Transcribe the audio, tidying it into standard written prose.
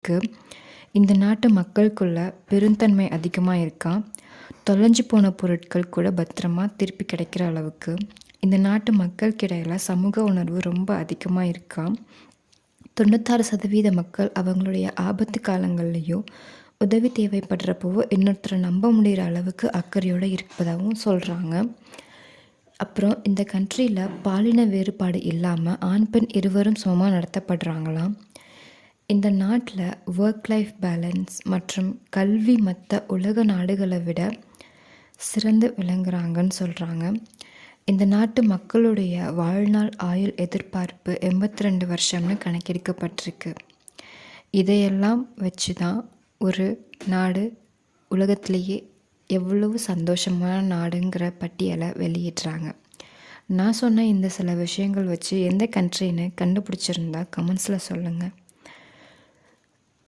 அளவுக்கு இந்த நாட்டு மக்களுக்குள்ள பெருந்தன்மை அதிகமாக இருக்காம். தொலைஞ்சு போன பொருட்கள் கூட பத்திரமா திருப்பி கிடைக்கிற அளவுக்கு இந்த நாட்டு மக்களுக்கிடையில் சமூக உணர்வு ரொம்ப அதிகமாக இருக்காம். 96% மக்கள் அவங்களுடைய ஆபத்து காலங்கள்லேயும் உதவி தேவைப்படுறப்போ இன்னொருத்தரை நம்ப முடிகிற அளவுக்கு அக்கறையோடு இருப்பதாகவும் சொல்கிறாங்க. அப்புறம் இந்த கண்ட்ரியில் பாலின வேறுபாடு இல்லாமல் ஆண் பெண் இருவரும் சமமாக நடத்தப்படுறாங்களாம். இந்த நாட்டில் ஒர்க் லைஃப் பேலன்ஸ் மற்றும் கல்வி மற்ற உலக நாடுகளை விட சிறந்து விளங்குறாங்கன்னு சொல்கிறாங்க. இந்த நாட்டு மக்களுடைய வாழ்நாள் ஆயுள் எதிர்பார்ப்பு 82 வருஷம்னு கணக்கெடுக்கப்பட்டிருக்கு. இதையெல்லாம் வச்சு தான் ஒரு நாடு உலகத்திலேயே எவ்வளவு சந்தோஷமான நாடுங்கிற பட்டியலை வெளியிடுறாங்க. நான் சொன்ன இந்த சில விஷயங்கள் வச்சு எந்த கண்ட்ரின்னு கண்டுபிடிச்சிருந்தா கமெண்ட்ஸில் சொல்லுங்கள்.